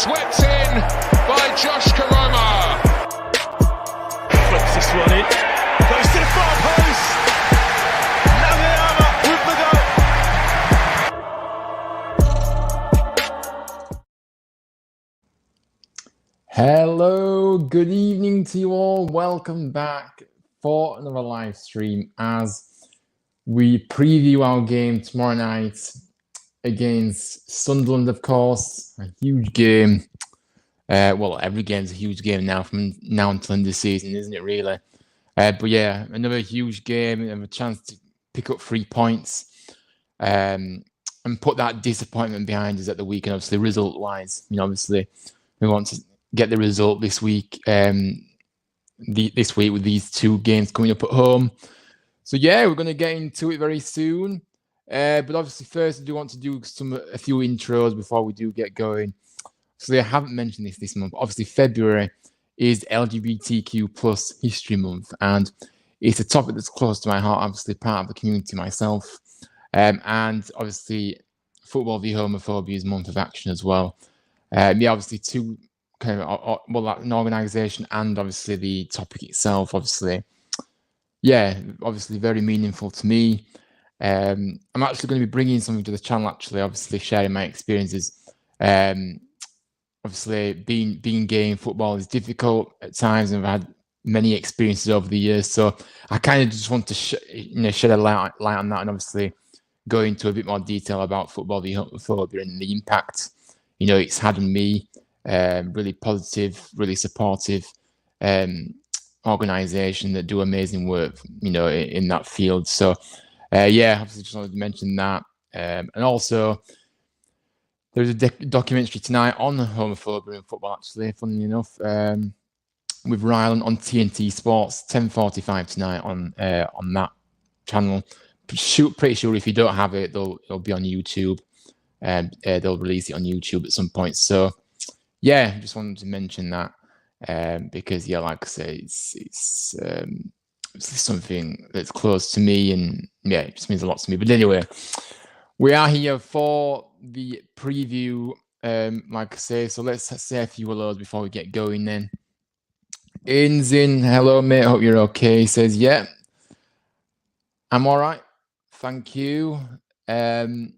Swept in by Josh Karoma. Flips this one in. Goes to the far post. Nagayama with the goal. Hello, good evening to you all. Welcome back for another live stream as we preview our game tomorrow night against Sunderland, of course. A huge game. Well, every game's a huge game now from now until the end of the season, isn't it, really? But yeah, another huge game and a chance to pick up 3 points and put that disappointment behind us at the weekend, obviously, result-wise. Obviously, we want to get the result this week, this week with these 2 games coming up at home. So yeah, we're going to get into it very soon. But obviously, first, I do want to do a few intros before we do get going. So I haven't mentioned this month. Obviously, February is LGBTQ plus History Month, and it's a topic that's close to my heart. Obviously, part of the community myself, and obviously, Football v Homophobia is Month of Action as well. Obviously, 2 kind of an organisation and obviously the topic itself. Obviously very meaningful to me. I'm actually going to be bringing something to the channel. Obviously, sharing my experiences. Obviously, being gay in football is difficult at times, and I've had many experiences over the years. So I kind of just want to shed a light on that, and obviously go into a bit more detail about Football v Homophobia and the impact it's had on me. Really positive, really supportive organisation that do amazing work, in that field. So, obviously just wanted to mention that. And also, there's a documentary tonight on homophobia in football, actually, funnily enough, with Ryland on TNT Sports, 10:45 tonight on that channel. Pretty sure if you don't have it, it'll be on YouTube. They'll release it on YouTube at some point. So, yeah, just wanted to mention that because, like I say, it's something that's close to me, and it just means a lot to me. But anyway, we are here for the preview, like I say. So let's say a few hellos before we get going then. Inzin, hello, mate. Hope you're okay. He says, yeah, I'm all right. Thank you. I'm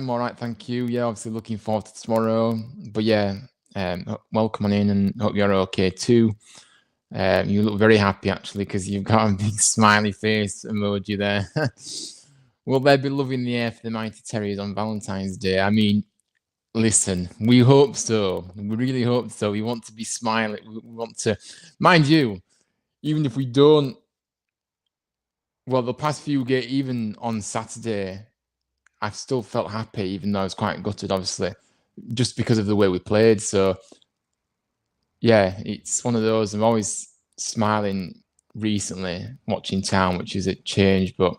all right, thank you. Yeah, obviously looking forward to tomorrow. But yeah, welcome on in and hope you're okay too. You look very happy actually because you've got a big smiley face emoji there. Will there be love in the air for the Mighty Terriers on Valentine's Day? I mean, listen, we hope so. We really hope so. We want to be smiling. We want to, mind you, even if we don't. Well, the past few games, even on Saturday, I've still felt happy, even though I was quite gutted, obviously, just because of the way we played. So, yeah, it's one of those. I'm always smiling recently watching Town, which is a change. But,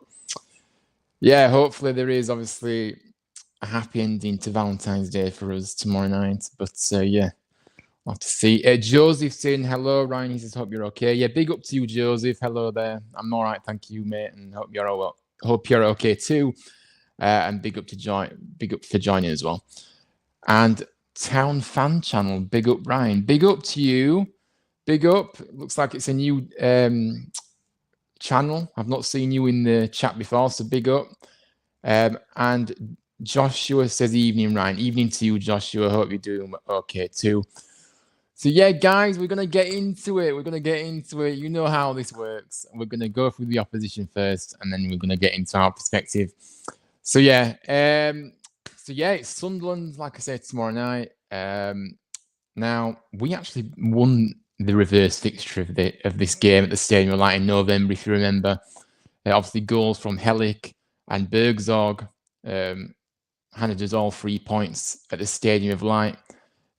yeah, hopefully there is, obviously, a happy ending to Valentine's Day for us tomorrow night. But, yeah, I'll have to see. Joseph saying hello, Ryan. He says, hope you're okay. Yeah, big up to you, Joseph. Hello there. I'm all right, thank you, mate, and hope you're okay too. And big up for joining as well. And Town Fan Channel, big up Ryan. Big up to you. Big up. Looks like it's a new channel. I've not seen you in the chat before, so big up. And Joshua says evening, Ryan. Evening to you, Joshua. Hope you're doing okay too. So yeah, guys, we're going to get into it. You know how this works. We're going to go through the opposition first, and then we're going to get into our perspective. So yeah, it's Sunderland, like I said, tomorrow night. Now we actually won the reverse fixture of this game at the stadium like in November, if you remember. Obviously, goals from Helik and Bergzorg handed us all 3 points at the Stadium of Light,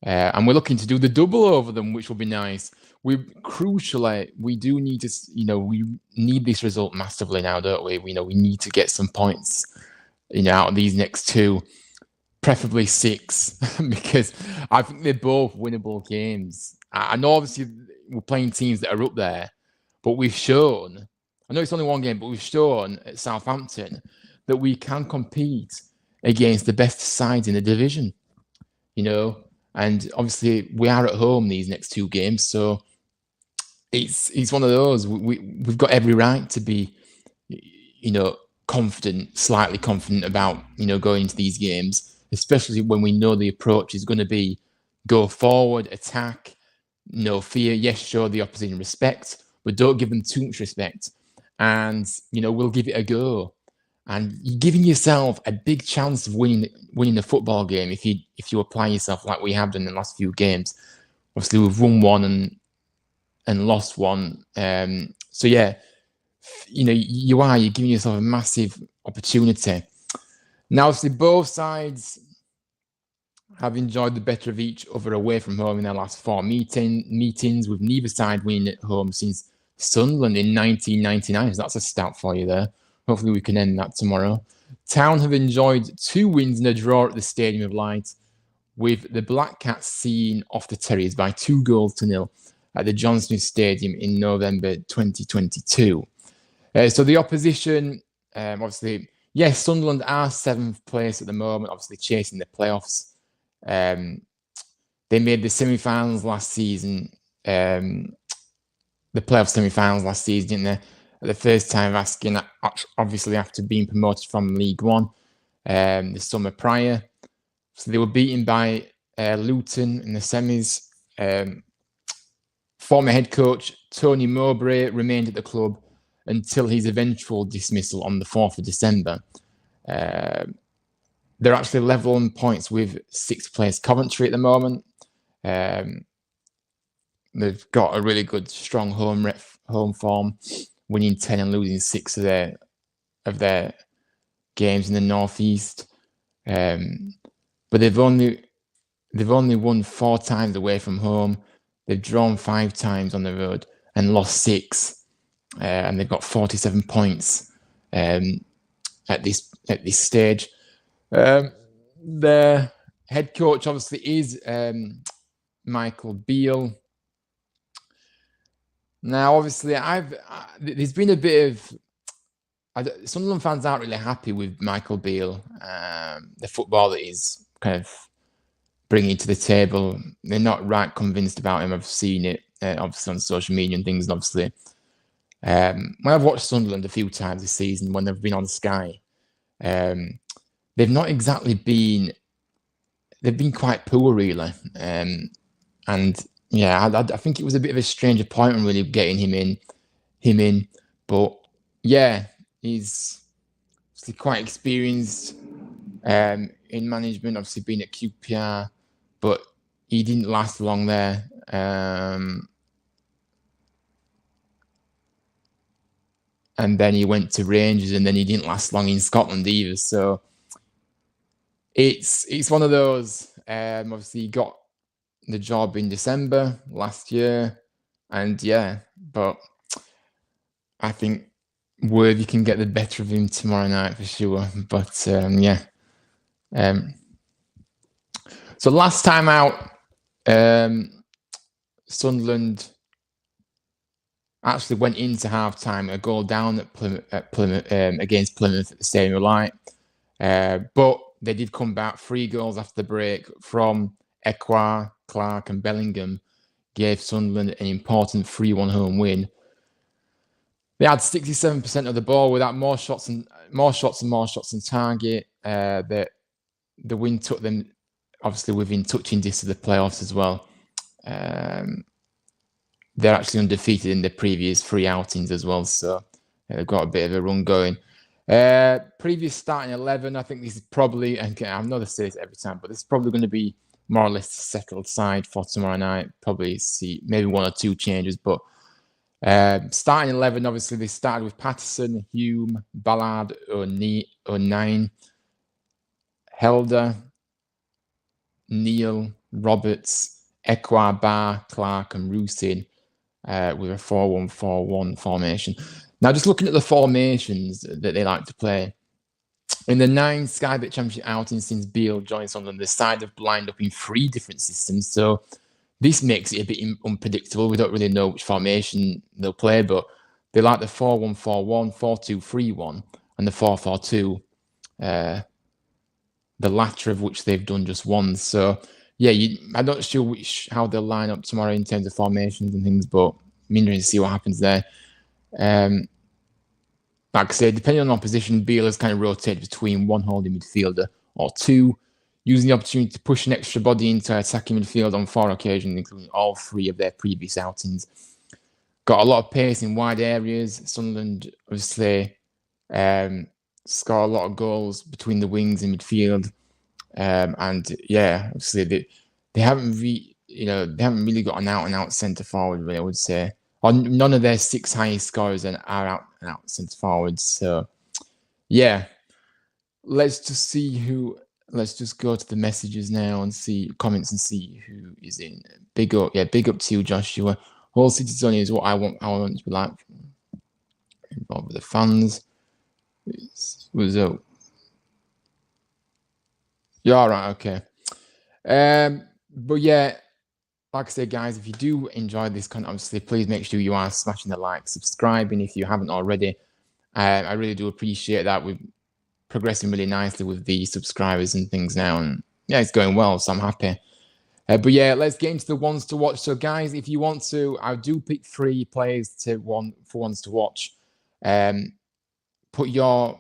and we're looking to do the double over them, which will be nice. We do need to, we need this result massively now, don't we? We need to get some points. Out of these next 2, preferably 6, because I think they're both winnable games. I know obviously we're playing teams that are up there, but we've shown, I know it's only 1 game, but we've shown at Southampton that we can compete against the best sides in the division. and obviously we are at home these next 2 games, so it's one of those. We've got every right to be, slightly confident about, going into these games, especially when we know the approach is going to be go forward, attack, no fear. Yes, show the opposition respect, but don't give them too much respect. And, we'll give it a go. And you're giving yourself a big chance of winning the football game if you apply yourself like we have done in the last few games. Obviously, we've won one and lost one. So yeah, you're giving yourself a massive opportunity. Now, obviously, both sides have enjoyed the better of each other away from home in their last 4 meetings, with neither side winning at home since Sunderland in 1999. So that's a stat for you there. Hopefully we can end that tomorrow. Town have enjoyed 2 wins and a draw at the Stadium of Light, with the Black Cats seeing off the Terriers by 2-0 at the John Smith Stadium in November 2022. So the opposition, obviously, yes, Sunderland are 7th place at the moment, obviously chasing the playoffs. They made the semi-finals last season, the playoff semi-finals last season, didn't they? The first time asking, obviously after being promoted from League One the summer prior. So they were beaten by Luton in the semis. Former head coach Tony Mowbray remained at the club until his eventual dismissal on the 4th of December. They're actually level on points with 6th place Coventry at the moment. They've got a really good, strong home form, winning 10 and losing 6 of their games in the northeast. But they've only won 4 times away from home. They've drawn 5 times on the road and lost 6, and they've got 47 points at this stage. Their head coach obviously is Michael Beale. Now, obviously, there's been a bit of Sunderland fans aren't really happy with Michael Beale, the football that he's kind of bringing to the table. They're not right convinced about him. I've seen it obviously on social media and things. And obviously, when I've watched Sunderland a few times this season, when they've been on Sky, they've not exactly been. They've been quite poor, really. And yeah, I think it was a bit of a strange appointment, really, getting him in. But yeah, he's obviously quite experienced in management. Obviously, been at QPR, but he didn't last long there. And then he went to Rangers, and then he didn't last long in Scotland either. So it's one of those. Obviously, he got the job in December last year, and yeah, but I think Worthy can get the better of him tomorrow night for sure. But yeah. So last time out, Sunderland actually went into half-time a goal down at Plymouth against Plymouth at the Stadium of Light. But they did come back 3 goals after the break from Ekwah, Clark and Bellingham, gave Sunderland an important 3-1 home win. They had 67% of the ball without more shots on target. The win took them obviously within touching distance of the playoffs as well. They're actually undefeated in their previous 3 outings as well, so they've got a bit of a run going. Previous starting 11, I think this is probably, and I know they say this every time, but this is probably going to be more or less a settled side for tomorrow night. Probably see maybe 1 or 2 changes, but starting 11, obviously they started with Patterson, Hume, Ballard, O'Neill, Helder, Neil, Roberts, Ekwah, Barr, Clark and Rusin with a 4-1-4-1 formation. Now, just looking at the formations that they like to play, in the 9 Sky Bet Championship outings since Beale joined Sunderland, the side have lined up in 3 different systems. So this makes it a bit unpredictable. We don't really know which formation they'll play, but they like the 4-1-4-1, 4-2-3-1, and the 4-4-2. The latter of which they've done just once. So I'm not sure how they'll line up tomorrow in terms of formations and things, but I'm interested to see what happens there. Like I said, depending on opposition, Beale has kind of rotated between one holding midfielder or two, using the opportunity to push an extra body into attacking midfield on 4 occasions, including all 3 of their previous outings. Got a lot of pace in wide areas. Sunderland obviously score a lot of goals between the wings and midfield. Obviously they haven't really got an out-and-out centre forward, really, I would say. Or none of their 6 highest scorers are out-and-out centre forwards. So, yeah, let's just go to the messages now and see comments and see who is in. Big up to you, Joshua. Whole City Zone is what I want to be like. Involved with the fans. Yeah, all right, okay. But yeah, like I said, guys, if you do enjoy this content, obviously, please make sure you are smashing the like, subscribing if you haven't already. I really do appreciate that. We're progressing really nicely with the subscribers and things now, and yeah, it's going well, so I'm happy. But yeah, let's get into the ones to watch. So, guys, if you want to, I do pick 3 players for ones to watch. Put your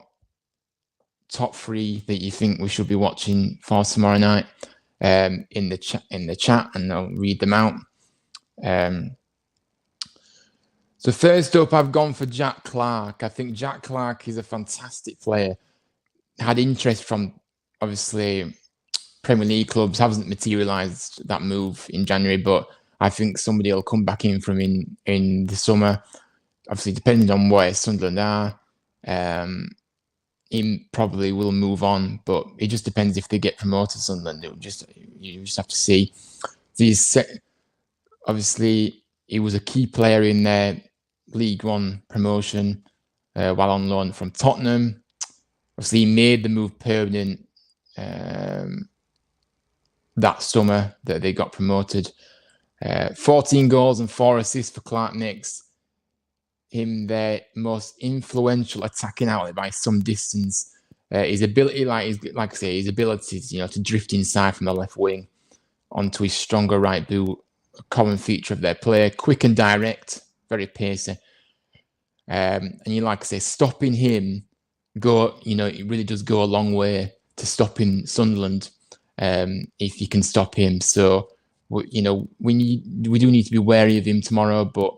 top 3 that you think we should be watching for tomorrow night in the chat, and I'll read them out. So first up, I've gone for Jack Clark. I think Jack Clark is a fantastic player. Had interest from, obviously, Premier League clubs. Hasn't materialised that move in January, but I think somebody will come back in from in the summer. Obviously, depending on where Sunderland are, he probably will move on, but it just depends if they get promoted to Sunderland. You just have to see. Obviously, he was a key player in their League One promotion while on loan from Tottenham. Obviously, he made the move permanent that summer that they got promoted. 14 goals and 4 assists for Clark makes him their most influential attacking outlet by some distance. His ability, his ability, to drift inside from the left wing onto his stronger right boot, a common feature of their play. Quick and direct, very pacey. And stopping him it really does go a long way to stopping Sunderland if you can stop him. So, we do need to be wary of him tomorrow, but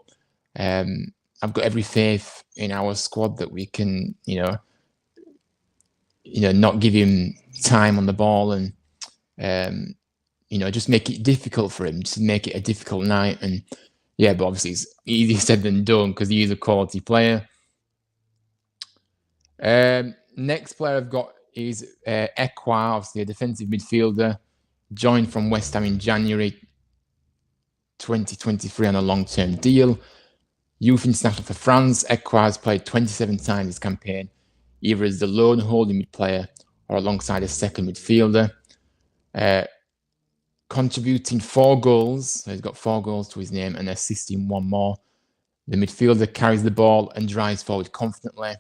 I've got every faith in our squad that we can, not give him time on the ball and, just make it difficult for him, just make it a difficult night. And yeah, but obviously it's easier said than done because he is a quality player. Next player I've got is Ekwa, obviously a defensive midfielder, joined from West Ham in January 2023 on a long-term deal. Youth international for France, Ekwa has played 27 times this campaign, either as the lone holding mid player or alongside a second midfielder. Contributing 4 goals, so he's got 4 goals to his name, and assisting 1 more. The midfielder carries the ball and drives forward confidently,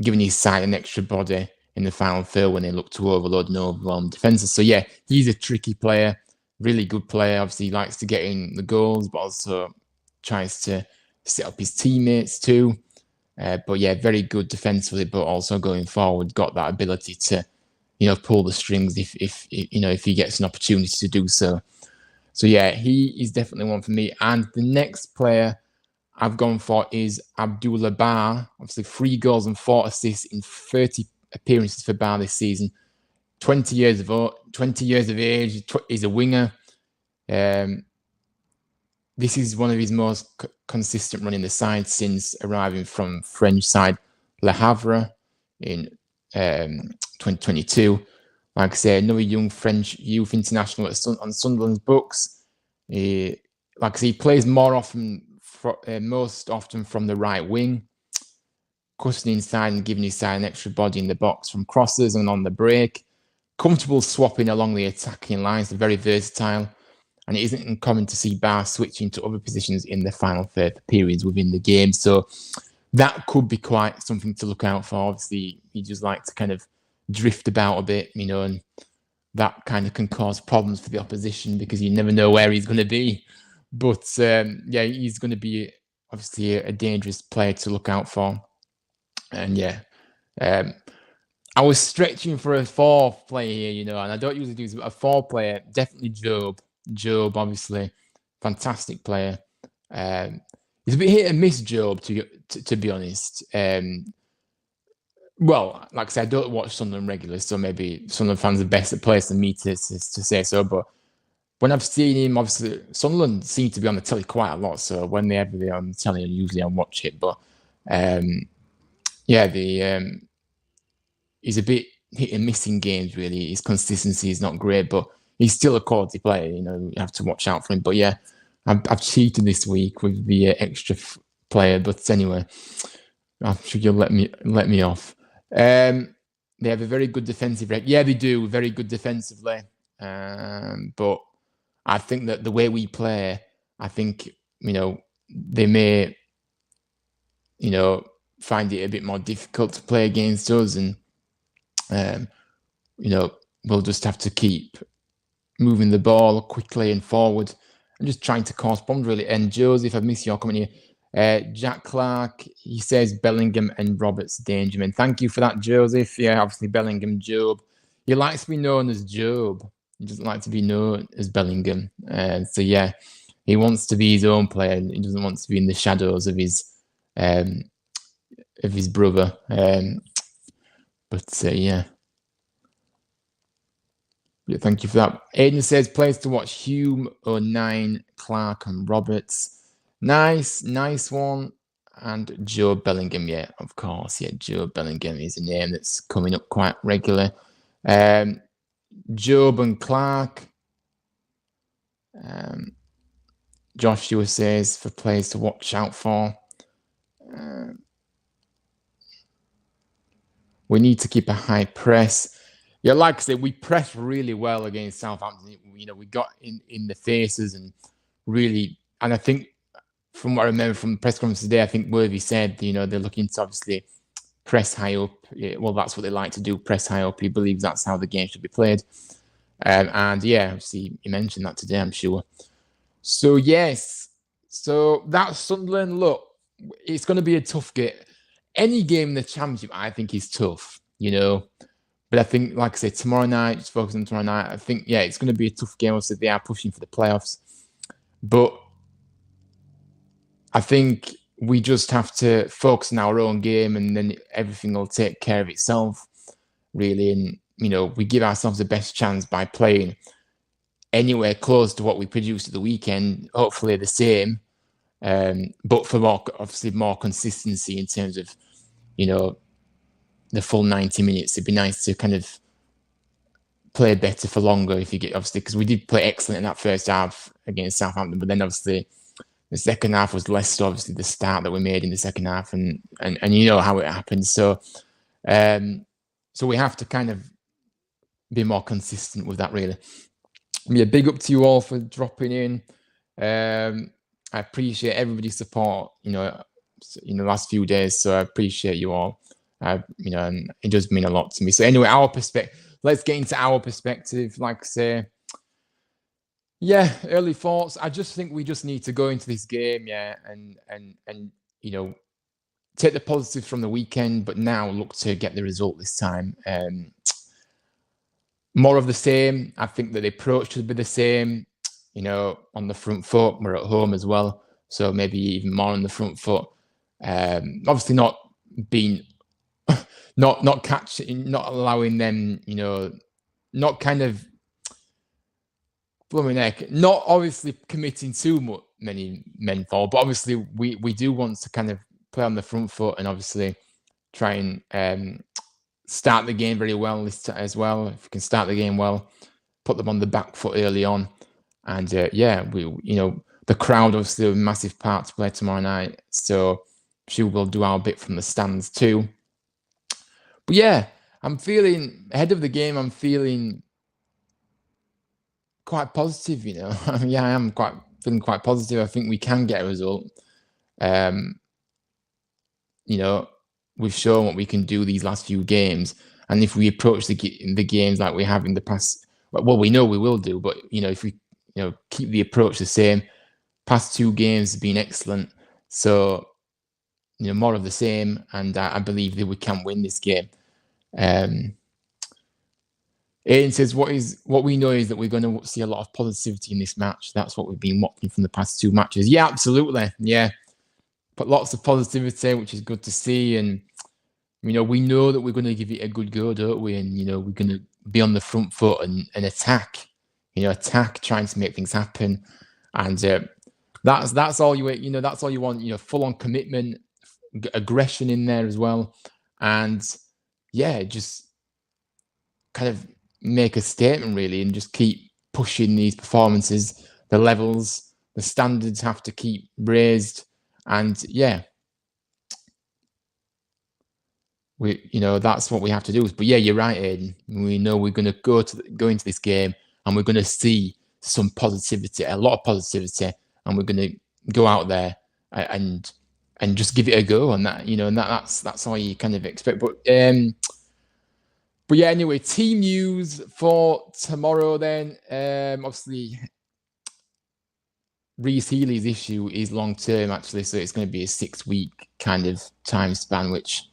giving his side an extra body in the final third when they look to overload and overwhelm defences. So yeah, he's a tricky player, really good player. Obviously, he likes to get in the goals, but also tries to set up his teammates too. But yeah, very good defensively, but also going forward, got that ability to, pull the strings if he gets an opportunity to do so. So yeah, he is definitely one for me. And the next player I've gone for is Abdullah Bar. Obviously, 3 goals and 4 assists in 30 appearances for Bar this season. 20 years of age. He's a winger. This is one of his most consistent running the side since arriving from French side Le Havre in 2022. Like I say, another young French youth international on Sunderland's books. He plays most often from the right wing, cutting inside and giving his side an extra body in the box from crosses and on the break. Comfortable swapping along the attacking lines, very versatile. And it isn't uncommon to see Bar switching to other positions in the final third periods within the game. So that could be quite something to look out for. Obviously, he just likes to kind of drift about a bit, and that kind of can cause problems for the opposition because you never know where he's going to be. But yeah, he's going to be obviously a dangerous player to look out for. And yeah, I was stretching for a fourth player here, you know, and I don't usually do this, but a fourth player, definitely Job. Job, obviously, fantastic player. He's a bit hit and miss, Job, to be honest. Well, like I said, I don't watch Sunderland regularly, so maybe Sunderland fans are best place than me to say so. But when I've seen him, obviously, Sunderland seem to be on the telly quite a lot. So when they're on the telly, usually I watch it. But yeah, he's a bit hit and miss in games, really. His consistency is not great, but he's still a quality player. You know, you have to watch out for him. But yeah, I've cheated this week with the extra player. But anyway, I'm sure you'll let me off. They have a very good defensive record. Yeah, they do. Very good defensively. But I think that the way we play, I think, you know, they may, you know, find it a bit more difficult to play against us. And, you know, we'll just have to keep moving the ball quickly and forward and just trying to cause bombs, really. And Joseph, I've missed your comment here. Jack Clark, he says Bellingham and Roberts Dangerman. Thank you for that, Joseph. Yeah, obviously Bellingham, Job. He likes to be known as Job. He doesn't like to be known as Bellingham. So yeah, he wants to be his own player. He doesn't want to be in the shadows of his brother. But yeah. Yeah, thank you for that. Aiden says players to watch: Hume, O'Nien, Clark, and Roberts. Nice one. And Joe Bellingham, yeah, of course. Yeah, Joe Bellingham is a name that's coming up quite regularly. Job and Clark. Joshua says for players to watch out for. We need to keep a high press. Yeah, like I said, we pressed really well against Southampton. You know, we got in the faces and really, and I think from what I remember from the press conference today, I think Worthy said, you know, they're looking to obviously press high up. Yeah, well, that's what they like to do, press high up. He believes that's how the game should be played. And yeah, obviously, you mentioned that today, I'm sure. So, yes. So, that's Sunderland. Look, it's going to be a tough game. Any game in the Championship, I think, is tough, you know. But I think, like I said, tomorrow night, just focus on tomorrow night, I think, yeah, it's going to be a tough game. Also, they are pushing for the playoffs. But I think we just have to focus on our own game and then everything will take care of itself, really. And, you know, we give ourselves the best chance by playing anywhere close to what we produced at the weekend, hopefully the same, but for obviously more consistency in terms of, you know, the full 90 minutes. It'd be nice to kind of play better for longer if you get, obviously, because we did play excellent in that first half against Southampton, but then obviously the second half was less so, obviously the start that we made in the second half, and you know how it happened. So so we have to kind of be more consistent with that, really. Yeah, big up to you all for dropping in. I appreciate everybody's support, you know, in the last few days. So I appreciate you all. You know, and it does mean a lot to me. So anyway, our perspective. Let's get into our perspective. Like I say, yeah, early thoughts. I just think we just need to go into this game, yeah, and you know, take the positives from the weekend, but now look to get the result this time. More of the same. I think that the approach should be the same. You know, on the front foot. We're at home as well, so maybe even more on the front foot. Obviously, not being, not catching, not allowing them. You know, not kind of blooming neck. Not obviously committing too many men forward, but obviously we do want to kind of play on the front foot and obviously try and start the game very well as well. If we can start the game well, put them on the back foot early on. And yeah, we, you know, the crowd obviously a massive part to play tomorrow night. So I'm sure we'll do our bit from the stands too. But yeah, I'm feeling ahead of the game. I'm feeling quite positive, you know. Yeah, I am feeling quite positive. I think we can get a result. You know, we've shown what we can do these last few games, and if we approach the games like we have in the past, well, we know we will do, but if we keep the approach the same, past 2 games have been excellent. So more of the same, and I believe that we can win this game. Aiden says, what we know is that we're going to see a lot of positivity in this match. That's what we've been watching from the past 2 matches. Yeah, absolutely. Yeah. But lots of positivity, which is good to see. And, we know that we're going to give it a good go, don't we? And, we're going to be on the front foot and attack, trying to make things happen. And that's all that's all you want, full on commitment, aggression in there as well. And yeah, just kind of make a statement really and just keep pushing these performances. The levels, the standards have to keep raised. And yeah, that's what we have to do. But yeah, you're right, Aiden. We know we're going to go into this game and we're going to see some positivity, a lot of positivity, and we're going to go out there and just give it a go. And that, and that's all you kind of expect. But yeah, anyway, team news for tomorrow then. Obviously, Reece Healy's issue is long term, actually, so it's going to be a 6-week kind of time span, which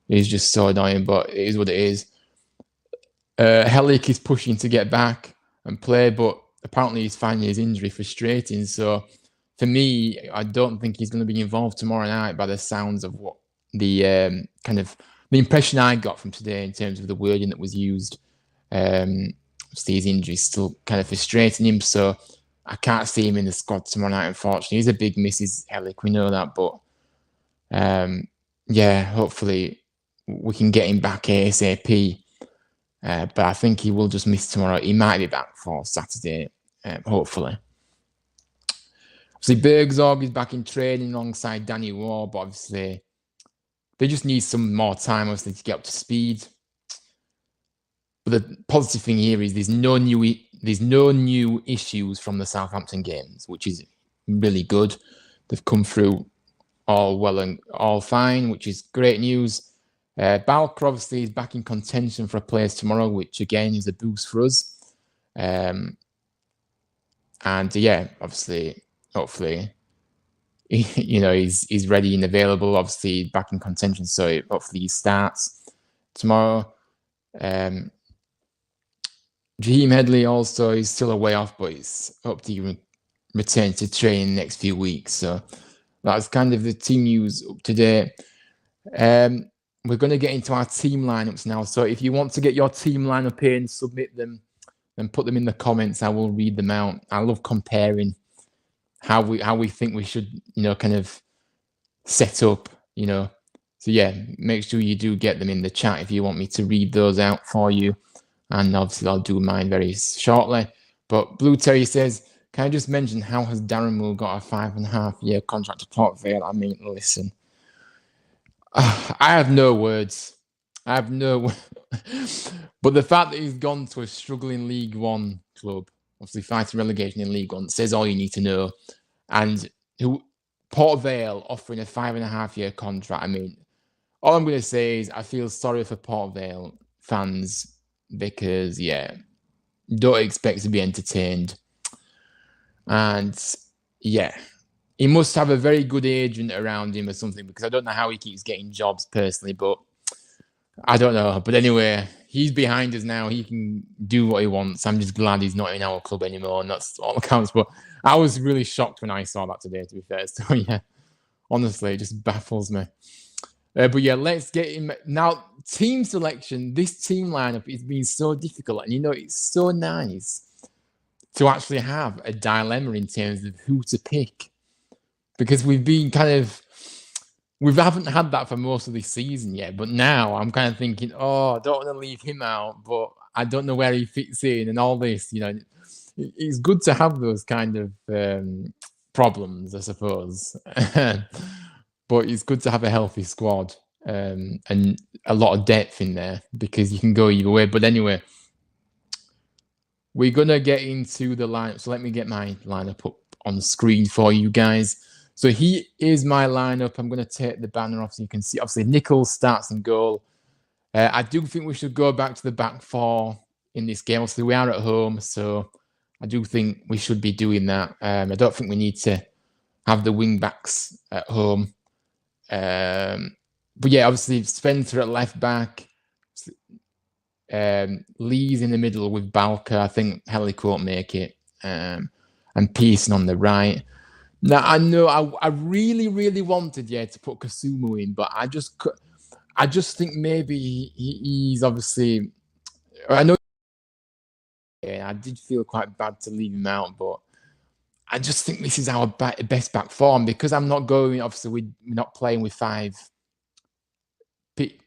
is just so annoying, but it is what it is. Helik is pushing to get back and play, but apparently he's finding his injury frustrating. So for me, I don't think he's going to be involved tomorrow night by the sounds of what the kind of the impression I got from today in terms of the wording that was used. His injury is still kind of frustrating him, so I can't see him in the squad tomorrow night, unfortunately. He's a big Mrs. Helik, we know that, but yeah, hopefully we can get him back ASAP. But I think he will just miss tomorrow. He might be back for Saturday, hopefully. Obviously, Bergzorg is back in training alongside Danny Ward, but obviously they just need some more time, obviously, to get up to speed. But the positive thing here is there's no new issues from the Southampton games, which is really good. They've come through all well and all fine, which is great news. Balker obviously is back in contention for a place tomorrow, which again is a boost for us. And yeah, obviously, hopefully, he's ready and available. Obviously, back in contention, so hopefully he starts tomorrow. Jaheim Headley also is still a way off, but it's hope to return to training the next few weeks. So that's kind of the team news up to date. We're going to get into our team lineups now. So if you want to get your team lineup in, submit them, and put them in the comments. I will read them out. I love comparing how we think we should, kind of set up, So yeah, make sure you do get them in the chat if you want me to read those out for you. And obviously I'll do mine very shortly. But Blue Terry says, can I just mention how has Darren Moore got a 5.5-year contract to Port Vale? I mean, listen. I have no words. But the fact that he's gone to a struggling League One club, obviously fighting relegation in League One, says all you need to know. And Port Vale offering a 5.5-year contract. I mean, all I'm going to say is I feel sorry for Port Vale fans because, yeah, don't expect to be entertained. And, yeah, he must have a very good agent around him or something because I don't know how he keeps getting jobs personally, but I don't know. But anyway, he's behind us now. He can do what he wants. I'm just glad he's not in our club anymore, and that's all that counts. But I was really shocked when I saw that today, to be fair. So, yeah, honestly, it just baffles me. But yeah, let's get him. Now, team selection, this team lineup has been so difficult. And, it's so nice to actually have a dilemma in terms of who to pick. Because we've been we haven't had that for most of this season yet. But now I'm kind of thinking, I don't want to leave him out, but I don't know where he fits in and all this, It's good to have those kind of problems, I suppose. But it's good to have a healthy squad and a lot of depth in there because you can go either way. But anyway, we're going to get into the lineup. So let me get my lineup up on the screen for you guys. So here is my lineup. I'm going to take the banner off so you can see. Obviously, Nichols starts in goal. I do think we should go back to the back four in this game. Obviously, we are at home, so I do think we should be doing that. I don't think we need to have the wing backs at home. But yeah, obviously Spencer at left back, Lee's in the middle with Balka. I think Helic won't make it, and Pearson on the right. Now I know I really wanted to put Kasumu in, but I just think maybe he's obviously. I know. I did feel quite bad to leave him out, but I just think this is our best back form because I'm not going. Obviously, we're not playing with 5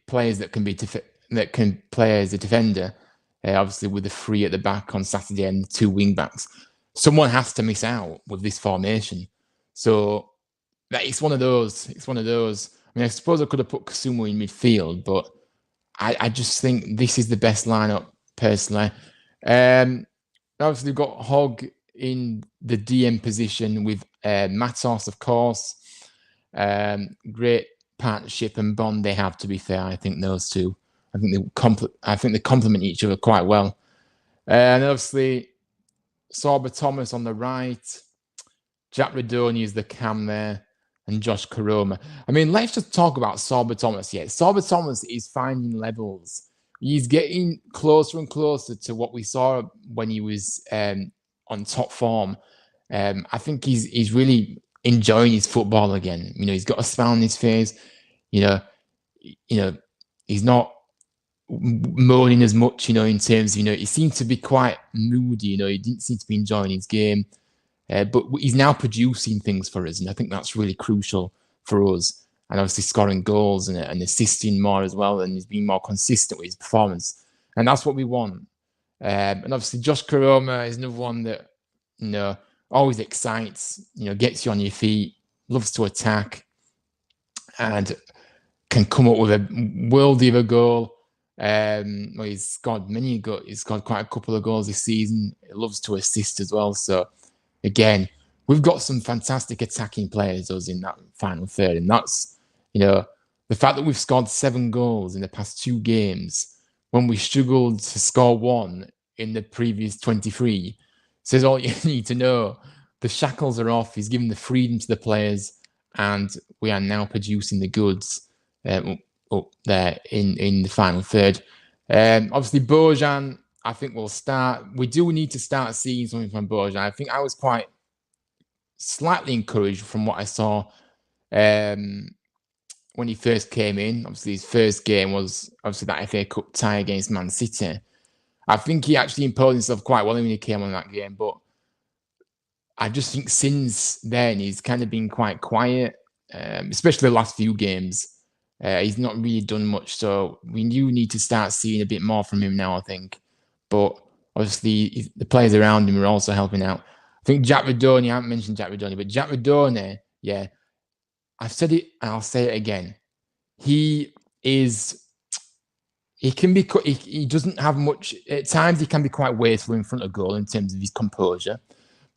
players that can play as a defender. Obviously, with the 3 at the back on Saturday and 2 wing backs, someone has to miss out with this formation. So it's one of those. It's one of those. I mean, I suppose I could have put Kasumu in midfield, but I just think this is the best lineup personally. Obviously, we've got Hogg in the DM position with Matos, of course. Great partnership and bond they have. To be fair, I think those two. I think they complement each other quite well. And obviously, Sorba Thomas on the right. Jack Radoni is the cam there, and Josh Karoma. I mean, let's just talk about Sorba Thomas. Yeah, Sorba Thomas is finding levels. He's getting closer and closer to what we saw when he was on top form. I think he's really enjoying his football again. You know, he's got a smile on his face. You know, he's not moaning as much. You know, in terms, he seemed to be quite moody. You know, he didn't seem to be enjoying his game. But he's now producing things for us, and I think that's really crucial for us. And obviously scoring goals and assisting more as well, and he's being more consistent with his performance. And that's what we want. And obviously Josh Karoma is another one that, always excites, gets you on your feet, loves to attack, and can come up with a worldie of a goal. Well, he's scored quite a couple of goals this season. He loves to assist as well. So again, we've got some fantastic attacking players us in that final third, and that's the fact that we've scored 7 goals in the past 2 games when we struggled to score 1 in the previous 23 says all you need to know. The shackles are off. He's given the freedom to the players, and we are now producing the goods up there in the final third. Obviously, Bojan, I think we'll start. We do need to start seeing something from Bojan. I think I was quite slightly encouraged from what I saw when he first came in. Obviously, his first game was obviously that FA Cup tie against Man City. I think he actually imposed himself quite well when he came on that game, but I just think since then he's kind of been quite quiet, especially the last few games. He's not really done much, so we do need to start seeing a bit more from him now, I think. But obviously, the players around him are also helping out. I think Jack Radoni, I haven't mentioned Jack Radoni, but Jack Radoni, yeah, I've said it and I'll say it again. He doesn't have much, at times he can be quite wasteful in front of goal in terms of his composure.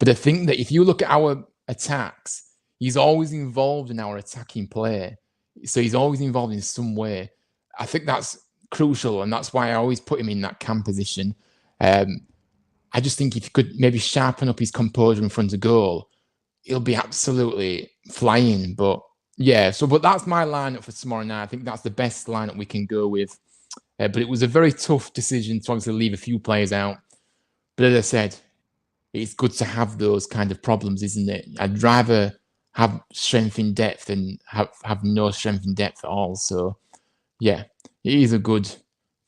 But I think that if you look at our attacks, he's always involved in our attacking play. So he's always involved in some way. I think that's crucial, and that's why I always put him in that cam position. I just think if he could maybe sharpen up his composure in front of goal, he'll be absolutely flying. But yeah, but that's my lineup for tomorrow night. I think that's the best lineup we can go with. But it was a very tough decision to obviously leave a few players out. But as I said, it's good to have those kind of problems, isn't it? I'd rather have strength in depth than have no strength in depth at all. So yeah, it is a good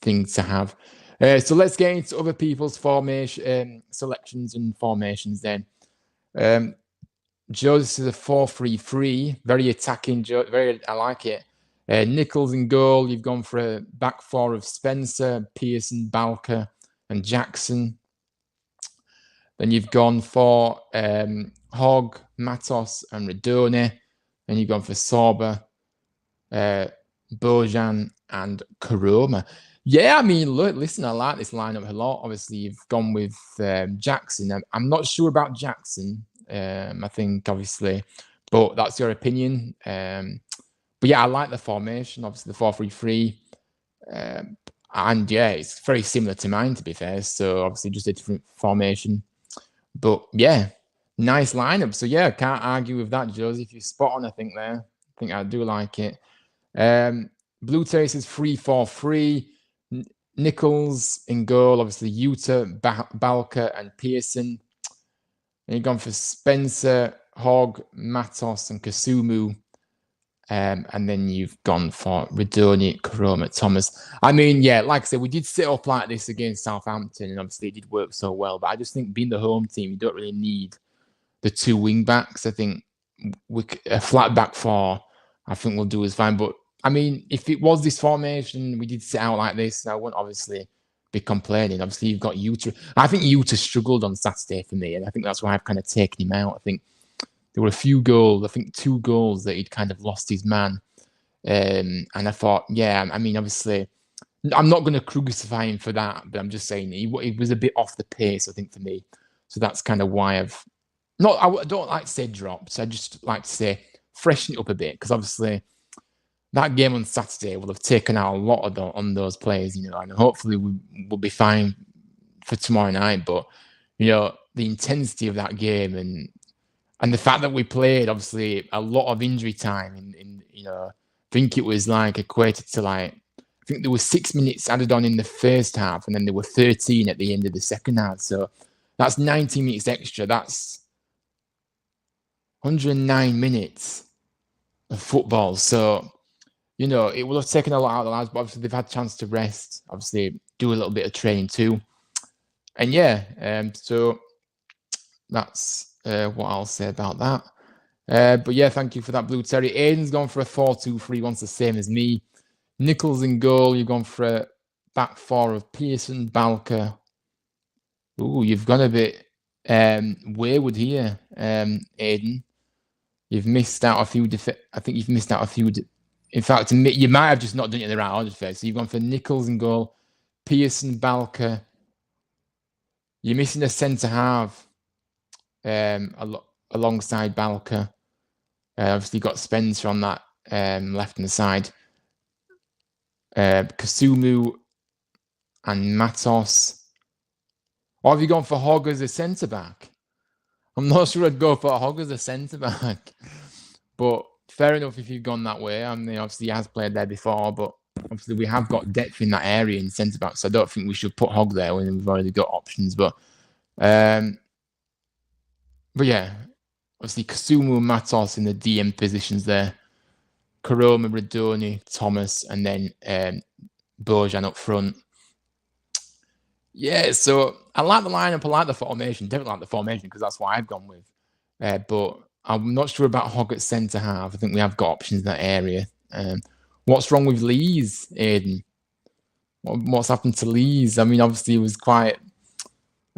thing to have. So let's get into other people's formation selections and formations then. Joe, this is a 4-3-3, very attacking. Joe, I like it. Nichols in goal. You've gone for a back 4 of Spencer, Pearson, Balker, and Jackson. Then you've gone for Hogg, Matos, and Radoni. Then you've gone for Sorba, Bojan, and Karoma. Yeah, I mean, listen, I like this lineup a lot. Obviously, you've gone with Jackson. I'm not sure about Jackson. I think, obviously, but that's your opinion. But yeah, I like the formation. Obviously, the 4-3-3. And yeah, it's very similar to mine, to be fair. So obviously just a different formation. But yeah, nice lineup. So yeah, can't argue with that, Joseph. You're spot on, I think, there. I think I do like it. Blue Terrace is 3-4-3. Nichols in goal, obviously Utah, Balker, and Pearson. And you've gone for Spencer, Hogg, Matos, and Kasumu. And then you've gone for Redoni, Karoma, Thomas. I mean, yeah, like I said, we did sit up like this against Southampton, and obviously it did work so well. But I just think being the home team, you don't really need the two wing backs. I think a flat back four, I think we'll do is fine. But I mean, if it was this formation, we did sit out like this, I wouldn't obviously be complaining. Obviously, you've got Utah. I think Utah struggled on Saturday for me, and I think that's why I've kind of taken him out. I think there were a few goals, I think 2 goals that he'd kind of lost his man. And I thought, yeah, I mean, obviously, I'm not going to crucify him for that, but I'm just saying he was a bit off the pace, I think, for me. So that's kind of why I don't like to say drops. I just like to say freshen it up a bit, because obviously that game on Saturday will have taken out a lot on those players, and hopefully we'll be fine for tomorrow night. But, the intensity of that game and the fact that we played, obviously, a lot of injury time in I think it was like equated to I think there were 6 minutes added on in the first half, and then there were 13 at the end of the second half. So that's 90 minutes extra. That's 109 minutes of football. So, it will have taken a lot out of the lads, but obviously they've had a chance to rest, obviously do a little bit of training too. And yeah, so that's what I'll say about that. But yeah, thank you for that, Blue Terry. Aiden's gone for a 4-2-3, wants the same as me. Nichols in goal, you've gone for a back four of Pearson, Balker. Ooh, you've gone a bit wayward here, Aiden. You've missed out a few. I think you've missed out a few. In fact, you might have just not done it in the right order. So you've gone for Nichols in goal, Pearson, Balker. You're missing a centre half alongside Balker. Obviously, got Spencer on that left hand side. Kasumu and Matos. Or have you gone for Hogg as a centre back? I'm not sure I'd go for Hogg as a centre back, but fair enough if you've gone that way. I mean, obviously he has played there before, but obviously we have got depth in that area in centre back, so I don't think we should put Hogg there when we've already got options. But yeah, obviously Kasumu and Matos in the DM positions there. Karoma, Redoni, Thomas, and then Bojan up front. Yeah, so I like the lineup. I like the formation. Definitely like the formation because that's what I've gone with. But I'm not sure about Hogg at centre half. I think we have got options in that area. What's wrong with Lees, Aiden? What's happened to Lees? I mean, obviously, he was quite...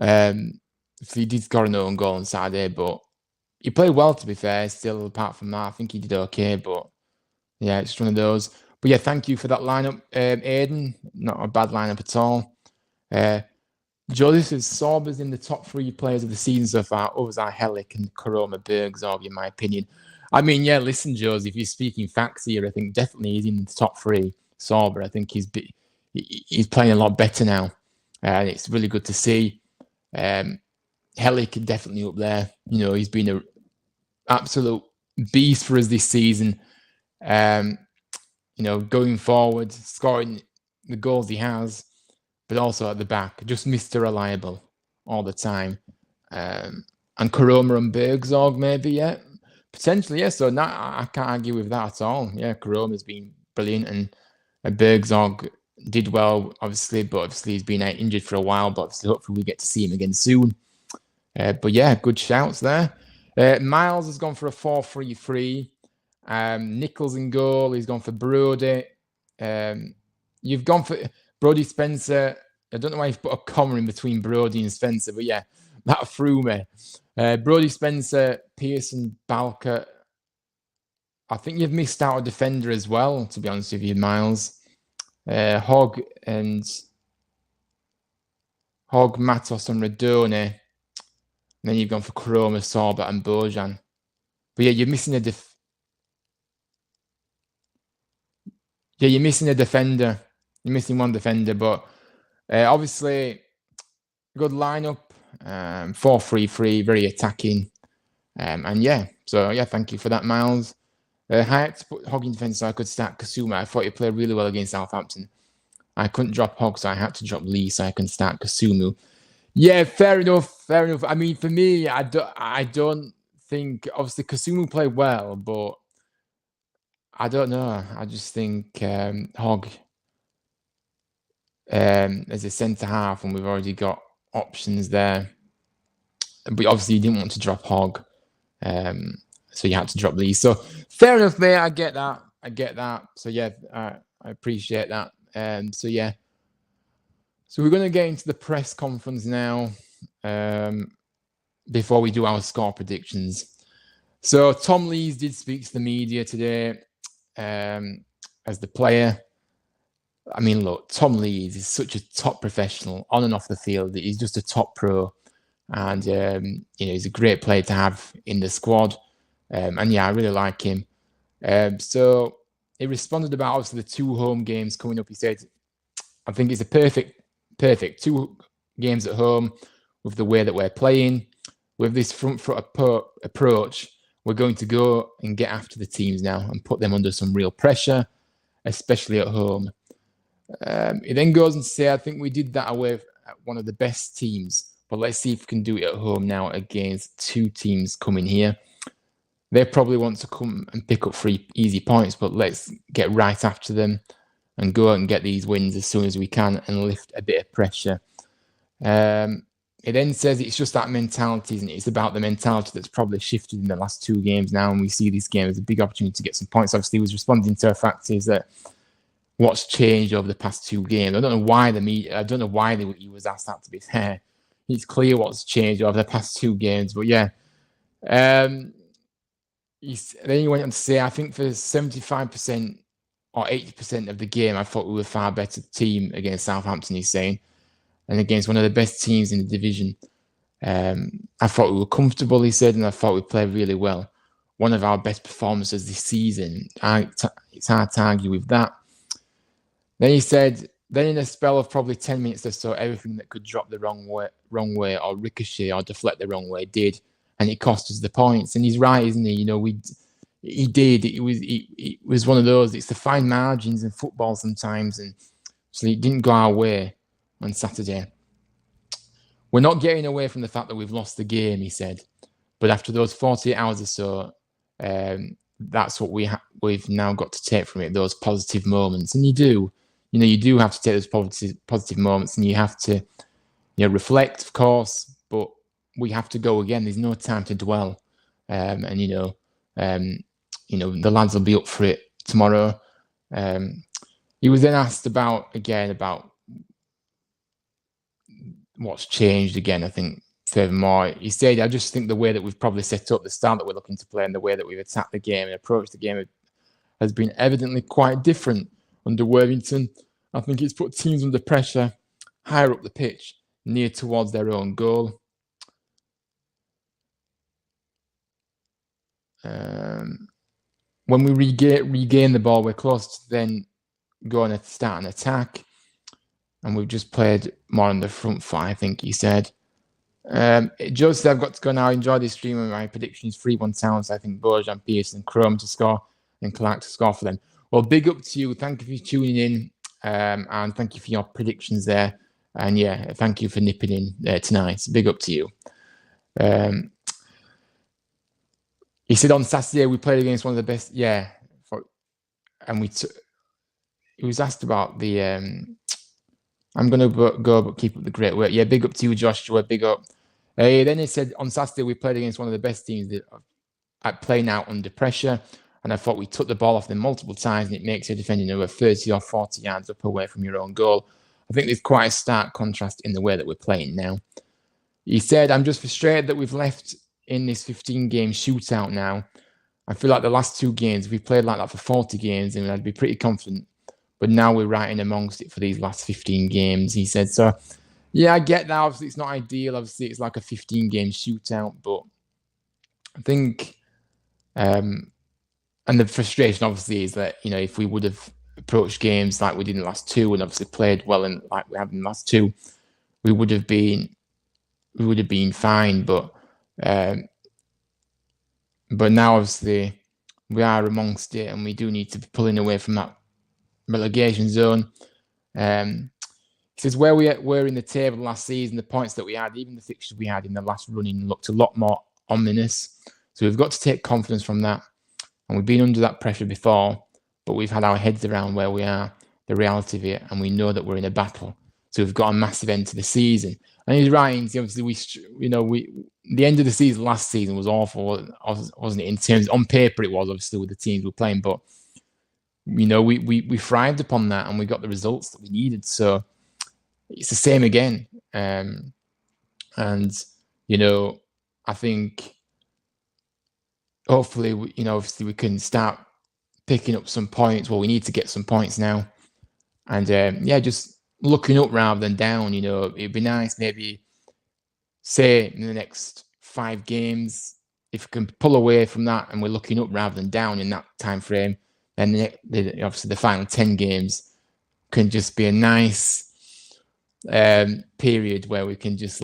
he did score an own goal on Saturday, but he played well, to be fair. Still, apart from that, I think he did okay. But yeah, it's one of those. But yeah, thank you for that lineup, Aiden. Not a bad lineup at all. Joseph Sorber's in the top 3 players of the season so far. Others are Helik and Karoma Bergzorg, in my opinion. I mean, yeah, listen, Joseph, if you're speaking facts here, I think definitely he's in the top 3. Sorber, I think he's playing a lot better now. And it's really good to see. Helik definitely up there. He's been an absolute beast for us this season. Going forward, scoring the goals he has, but also at the back, just Mr. Reliable all the time. And Karoma and Bergzorg, maybe, yeah. Potentially, yeah. So I can't argue with that at all. Yeah, Karoma's been brilliant, and Bergzorg did well, obviously, but obviously he's been injured for a while, but obviously hopefully we get to see him again soon. But yeah, good shouts there. Miles has gone for a 4-3-3. Nichols in goal. He's gone for Brody. You've gone for Brody Spencer. I don't know why you've put a comma in between Brody and Spencer, but yeah, that threw me. Brody Spencer, Pearson, Balker. I think you've missed out a defender as well, to be honest with you, Miles. Hogg, Matos, and Redone. And then you've gone for Karoma, Sorber, and Bojan. But yeah, you're missing you're missing a defender. you're missing one defender, but obviously good lineup, 4-3-3, very attacking, and yeah. So yeah, thank you for that, Miles. I had to put Hogg in defence so I could start Kasuma. I thought he played really well against Southampton. I couldn't drop Hogg, so I had to drop Lee so I can start Kasumu. Yeah, fair enough. Fair enough. I mean, for me, I don't think obviously Kasumu played well, but I don't know. I just think Hogg as a centre half, and we've already got options there. But obviously, you didn't want to drop Hogg, so you had to drop Lee. So fair enough, mate. I get that. So yeah, I appreciate that. So yeah. So we're going to get into the press conference now before we do our score predictions. So Tom Lees did speak to the media today as the player. I mean, look, Tom Lees is such a top professional on and off the field. He's just a top pro. And, he's a great player to have in the squad. And yeah, I really like him. So he responded about obviously the 2 home games coming up. He said, I think it's a perfect 2 games at home with the way that we're playing. With this front foot approach, we're going to go and get after the teams now and put them under some real pressure, especially at home. He then goes and says, I think we did that away at one of the best teams, but let's see if we can do it at home now against 2 teams coming here. They probably want to come and pick up 3 easy points, but let's get right after them and go out and get these wins as soon as we can and lift a bit of pressure. It then says it's just that mentality, isn't it? It's about the mentality that's probably shifted in the last 2 games now, and we see this game as a big opportunity to get some points. Obviously, he was responding to a fact is that what's changed over the past 2 games. I don't know why he was asked that, to be fair. It's clear what's changed over the past 2 games, but yeah. Then he went on to say, I think for 75% or 80% of the game, I thought we were a far better team against Southampton, he's saying, and against one of the best teams in the division. I thought we were comfortable, he said, and I thought we played really well. One of our best performances this season. It's hard to argue with that. Then he said, then in a spell of probably 10 minutes or so, everything that could drop the wrong way or ricochet or deflect the wrong way did, and it cost us the points. And he's right, isn't he? He did. It was one of those. It's the fine margins in football sometimes, and so it didn't go our way on Saturday. We're not getting away from the fact that we've lost the game, he said. But after those 48 hours or so, that's what we've now got to take from it, those positive moments. And you do have to take those positive moments, and you have to, reflect, of course, but we have to go again. There's no time to dwell. The lads will be up for it tomorrow. He was then asked about what's changed again, I think, furthermore. He said, I just think the way that we've probably set up the style that we're looking to play and the way that we've attacked the game and approached the game has been evidently quite different under Worthington. I think it's put teams under pressure higher up the pitch, near towards their own goal. When we regain the ball, we're close to then going to start an attack. And we've just played more on the front foot, I think he said. Joe said, I've got to go now. Enjoy this stream. And my prediction is 3-1 Towns. I think Bojan, Pearson, Chrome to score and Clark to score for them. Well, big up to you. Thank you for tuning in. And thank you for your predictions there. And yeah, thank you for nipping in tonight. Big up to you. He said on Saturday we played against one of the best. Yeah. He was asked about the... I'm going to go, but keep up the great work. Yeah, big up to you, Joshua. Big up. Then he said, on Saturday, we played against one of the best teams that are playing out under pressure. And I thought we took the ball off them multiple times, and it makes your defending over 30 or 40 yards up away from your own goal. I think there's quite a stark contrast in the way that we're playing now. He said, I'm just frustrated that we've left in this 15-game shootout now. I feel like the last 2 games, if we played like that for 40 games, then I'd be pretty confident. But now we're right in amongst it for these last 15 games, he said. So, yeah, I get that. Obviously, it's not ideal. Obviously, it's like a 15-game shootout. But I think, and the frustration, obviously, is that, if we would have approached games like we did in the last two, and obviously played well in like we have in the last two, we would have been fine. But now obviously we are amongst it, and we do need to be pulling away from that relegation zone. He says where we were in the table last season, the points that we had, even the fixtures we had in the last running, looked a lot more ominous. So we've got to take confidence from that. And we've been under that pressure before, but we've had our heads around where we are, the reality of it, and we know that we're in a battle. So we've got a massive end to the season. And he's right. Obviously, the end of the season last season was awful, wasn't it? In terms, on paper, it was obviously with the teams we're playing, but we thrived upon that, and we got the results that we needed. So it's the same again. And I think hopefully, obviously we can start picking up some points. Well, we need to get some points now. And just looking up rather than down, it'd be nice maybe, say, in the next 5 games, if we can pull away from that and we're looking up rather than down in that time frame, then obviously the final 10 games can just be a nice period where we can just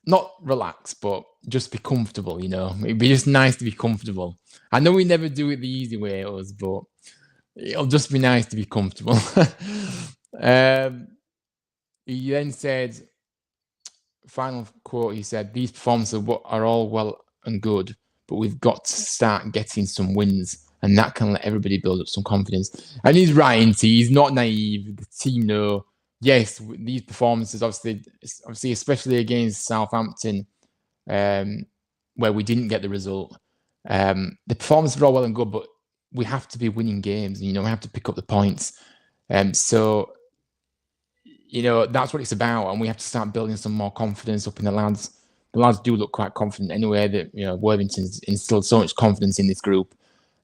not relax, but just be comfortable. It'd be just nice to be comfortable. I know we never do it the easy way, us, but it'll just be nice to be comfortable. He then said, final quote, he said, these performances are all well and good, but we've got to start getting some wins, and that can let everybody build up some confidence. And he's right, he's not naive. The team know, yes, these performances, obviously, especially against Southampton, where we didn't get the result. The performances are all well and good, but we have to be winning games. We have to pick up the points. So that's what it's about, and we have to start building some more confidence up in the lads. The lads do look quite confident anyway. That Worthington's instilled so much confidence in this group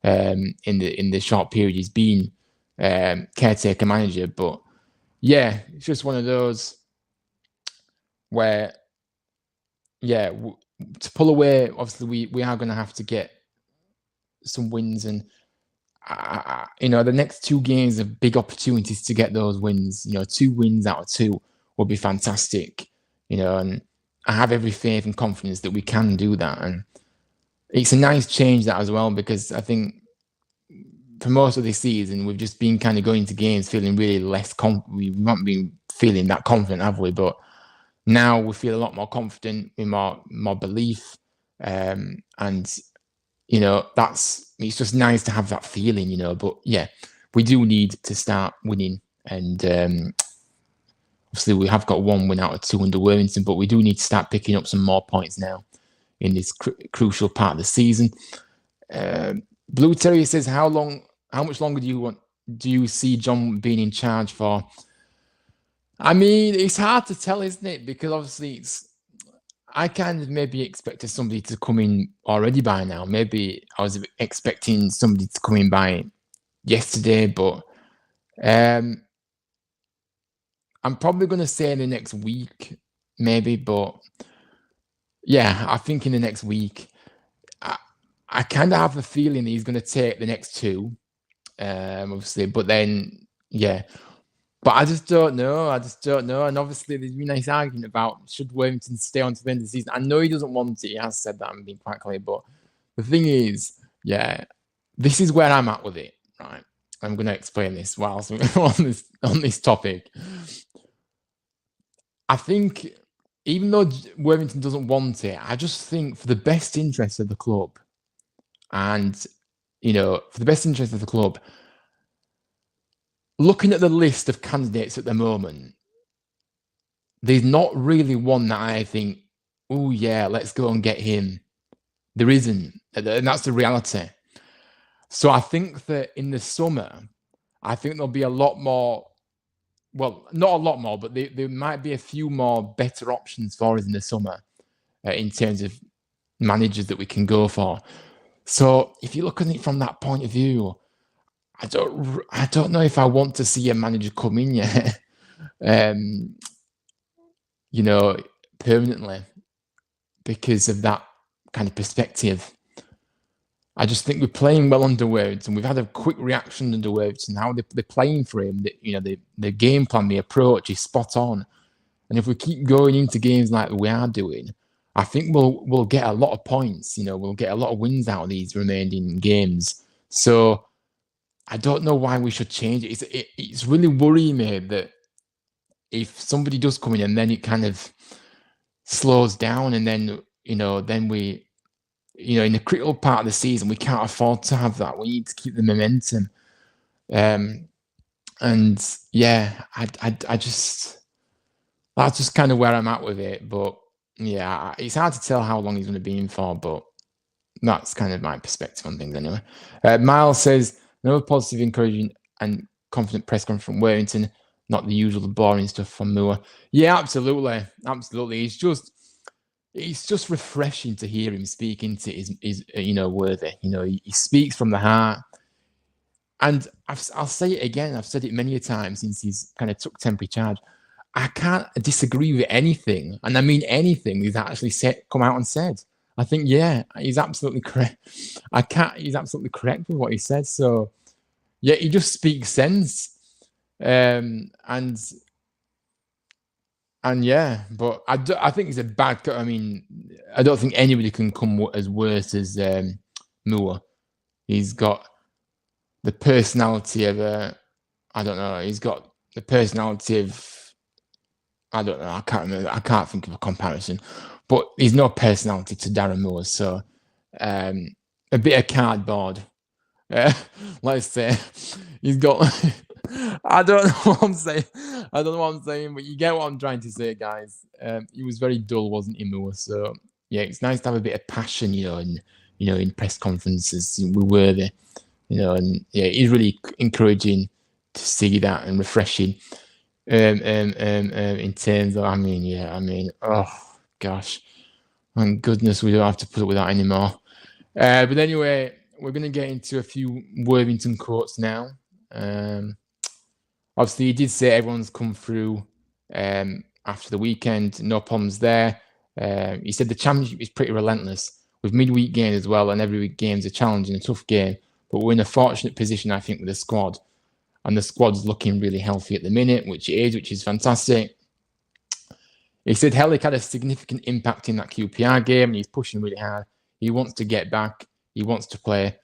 in the short period he's been caretaker manager. But yeah, it's just one of those where, to pull away, obviously we are going to have to get some wins, and the next 2 games are big opportunities to get those wins. 2 wins out of 2 would be fantastic. And I have every faith and confidence that we can do that. And it's a nice change that as well, because I think for most of this season we've just been kind of going to games feeling really less we haven't been feeling that confident, have we? But now we feel a lot more confident, with more belief, and it's just nice to have that feeling, But yeah, we do need to start winning, and obviously we have got 1 win out of 2 under Worthington, but we do need to start picking up some more points now in this crucial part of the season. Blue Terrier says, how much longer do you see John being in charge for? I mean, it's hard to tell, isn't it? Because obviously I kind of maybe expected somebody to come in already by now. Maybe I was expecting somebody to come in by yesterday, but I'm probably going to say in the next week, maybe. But yeah, I think in the next week, I kind of have a feeling he's going to take the next 2, obviously. But then, yeah. But I just don't know. And obviously, there's been a nice argument about should Worthington stay on to the end of the season. I know he doesn't want it. He has said that and been quite clear. But the thing is, this is where I'm at with it. Right, I'm going to explain this whilst we're on this topic. I think even though Worthington doesn't want it, I just think for the best interest of the club, and for the best interest of the club, looking at the list of candidates at the moment, there's not really one that I think, oh yeah, let's go and get him. There isn't, and that's the reality. So I think that in the summer, I think there'll be a lot more, well, not a lot more, but there might be a few more better options for us in the summer in terms of managers that we can go for. So if you look at it from that point of view, I don't know if I want to see a manager come in yet, permanently, because of that kind of perspective. I just think we're playing well under Worthington. We've had a quick reaction under Worthington. How they're playing for him, the game plan, the approach is spot on. And if we keep going into games like we are doing, I think we'll get a lot of points. We'll get a lot of wins out of these remaining games. So I don't know why we should change it. It's really worrying me that if somebody does come in and then it kind of slows down, and then then we. In the critical part of the season, we can't afford to have that. We need to keep the momentum. And yeah, I just that's just kind of where I'm at with it. But yeah, it's hard to tell how long he's going to be in for, but that's kind of my perspective on things anyway. Miles says, another positive, encouraging and confident press conference from Warrington, not the usual boring stuff from Moore. Yeah, absolutely. It's just refreshing to hear him speak into his Worthy. He speaks from the heart. And I'll say it again. I've said it many a time since he's kind of took temporary charge. I can't disagree with anything, and I mean anything he's actually come out and said. I think, yeah, he's absolutely correct. He's absolutely correct with what he said. So, yeah, he just speaks sense. And yeah, but I think he's a bad. I mean, I don't think anybody can come as worse as Moore. He's got the personality of I don't know. He's got the personality of, I don't know. I can't remember. I can't think of a comparison. But he's no personality to Darren Moore. So a bit of cardboard. Let's say he's got. I don't know what I'm saying. But you get what I'm trying to say, guys. He was very dull, wasn't he, Moore? So yeah, it's nice to have a bit of passion, in press conferences. We were there, and yeah, it's really encouraging to see that and refreshing. In terms of, oh gosh, thank goodness we don't have to put up with that anymore. But anyway, we're going to get into a few Worthington quotes now. Obviously, he did say everyone's come through after the weekend. No problems there. He said the championship is pretty relentless with midweek games as well, and every week game's a challenge and a tough game. But we're in a fortunate position, I think, with the squad. And the squad's looking really healthy at the minute, which is fantastic. He said Hellick had a significant impact in that QPR game, and he's pushing really hard. He wants to get back. He wants to play.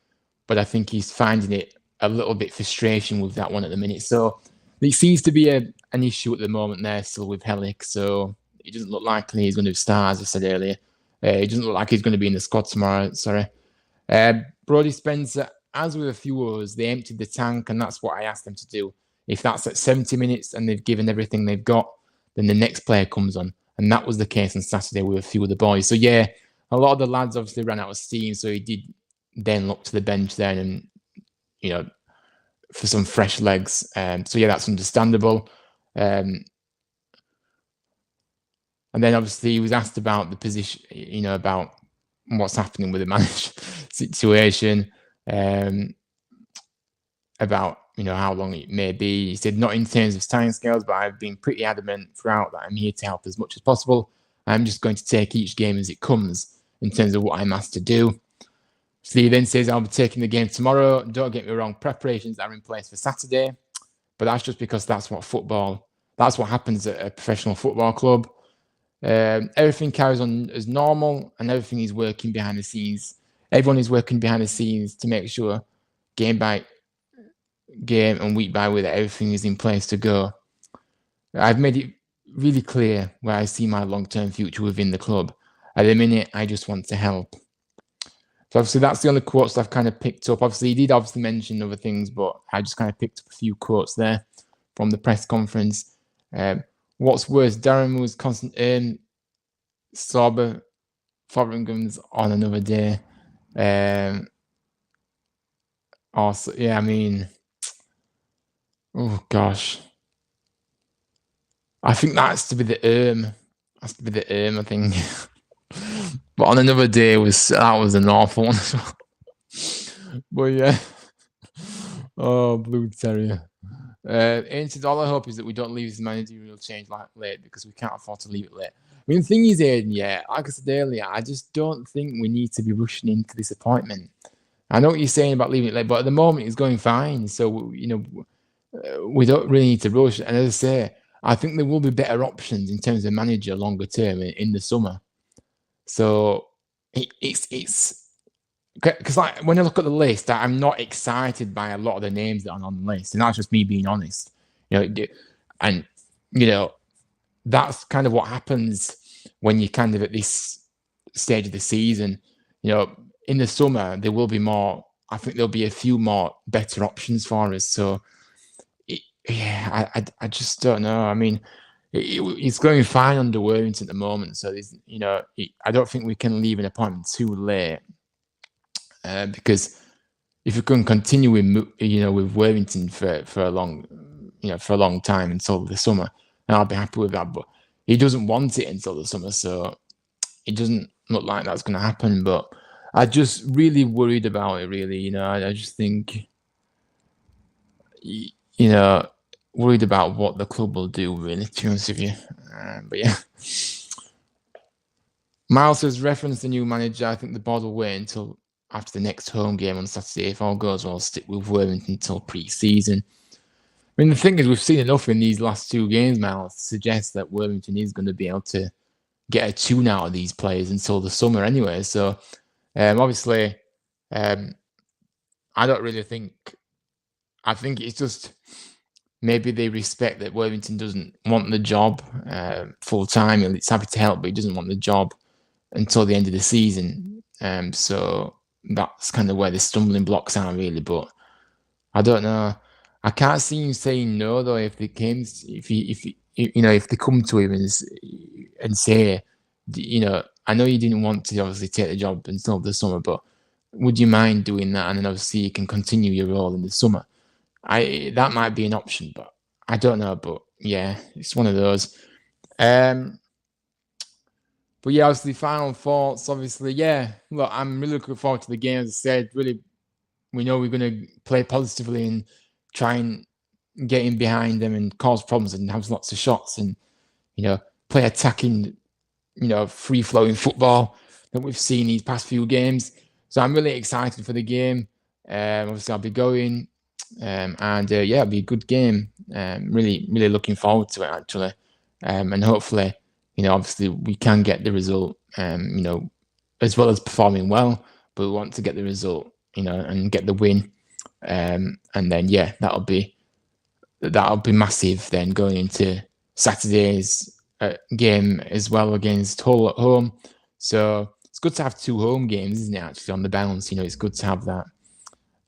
But I think he's finding it a little bit frustration with that one at the minute. So it seems to be an issue at the moment there still with Hellick. So it doesn't look likely he's going to start, as I said earlier. It doesn't look like he's going to be in the squad tomorrow. Sorry. Brodie Spencer, as with a few others, they emptied the tank, and that's what I asked them to do. If that's at 70 minutes and they've given everything they've got, then the next player comes on. And that was the case on Saturday with a few of the boys. So, yeah, a lot of the lads obviously ran out of steam, so he did then look to the bench then and, for some fresh legs. So, yeah, that's understandable. And then, obviously, he was asked about the position, about what's happening with the manager situation. About how long it may be. He said, not in terms of timescales, but I've been pretty adamant throughout that I'm here to help as much as possible. I'm just going to take each game as it comes in terms of what I'm asked to do. So he then says, I'll be taking the game tomorrow. Don't get me wrong, preparations are in place for Saturday, but that's just because that's what happens at a professional football club. Everything carries on as normal, and everything is working behind the scenes. Everyone is working behind the scenes to make sure game by game and week by week that everything is in place to go. I've made it really clear where I see my long-term future within the club. At the minute, I just want to help. So obviously that's the only quotes I've kind of picked up. Obviously, he did mention other things, but I just kind of picked up a few quotes there from the press conference. What's worse, Darren was constant sober Fotheringham's on another day. Also, yeah, oh gosh, I think that has to be the I think. But on another day that was an awful one as well. But yeah, oh, Blue Terrier. Ancient, all I hope is that we don't leave this managerial change late because we can't afford to leave it late. The thing is, Aidan, yeah, like I said earlier, I just don't think we need to be rushing into this appointment. I know what you're saying about leaving it late, but at the moment it's going fine. So we don't really need to rush. And as I say, I think there will be better options in terms of manager longer term in the summer. So it's because like when I look at the list, I'm not excited by a lot of the names that are on the list, and that's just me being honest. And that's kind of what happens when you're kind of at this stage of the season. In the summer there will be more. I think there'll be a few more better options for us. So I just don't know. I mean, it's going fine under Worthington at the moment. So I don't think we can leave an appointment too late. Because if we can continue with Worthington for a long time until the summer, and I'll be happy with that. But he doesn't want it until the summer, so it doesn't look like that's going to happen. But I just really worried about it. Really, I just think, worried about what the club will do. Really, to be honest with you. But yeah. Miles has referenced the new manager. I think the board will wait until after the next home game on Saturday. If all goes well, stick with Worthington until pre-season. I mean, the thing is, we've seen enough in these last two games, Miles, to suggest that Worthington is going to be able to get a tune out of these players until the summer anyway. So, obviously, I don't really think... I think it's just maybe they respect that Worthington doesn't want the job full-time. It's happy to help, but he doesn't want the job until the end of the season. So that's kind of where the stumbling blocks are, really. But I don't know. I can't see him saying no, though. If they come to him and say, I know you didn't want to obviously take the job until the summer, but would you mind doing that? And then obviously you can continue your role in the summer. That might be an option, but I don't know. But yeah, it's one of those. But yeah, obviously, final thoughts. Obviously, yeah. Look, I'm really looking forward to the game. As I said, really, we know we're going to play positively and try and get in behind them and cause problems and have lots of shots and play attacking, free-flowing football that we've seen these past few games. So I'm really excited for the game. Obviously, I'll be going, and it'll be a good game. Really, really looking forward to it actually, and hopefully. Obviously we can get the result, as well as performing well, but we want to get the result, and get the win. And then, that'll be massive then going into Saturday's game as well against Hull at home. So it's good to have two home games, isn't it, actually, on the bounce? It's good to have that.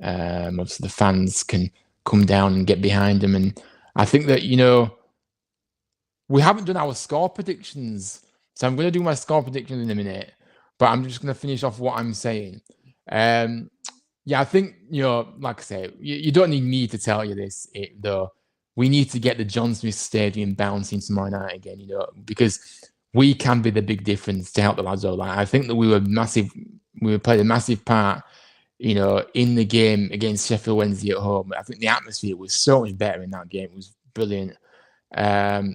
Obviously the fans can come down and get behind them. And I think that, we haven't done our score predictions. So I'm going to do my score prediction in a minute, but I'm just going to finish off what I'm saying. I think, like I say, you don't need me to tell you this, though. We need to get the John Smith Stadium bouncing tomorrow night again, because we can be the big difference to help the lads out. I think that we played a massive part, in the game against Sheffield Wednesday at home. I think the atmosphere was so much better in that game. It was brilliant.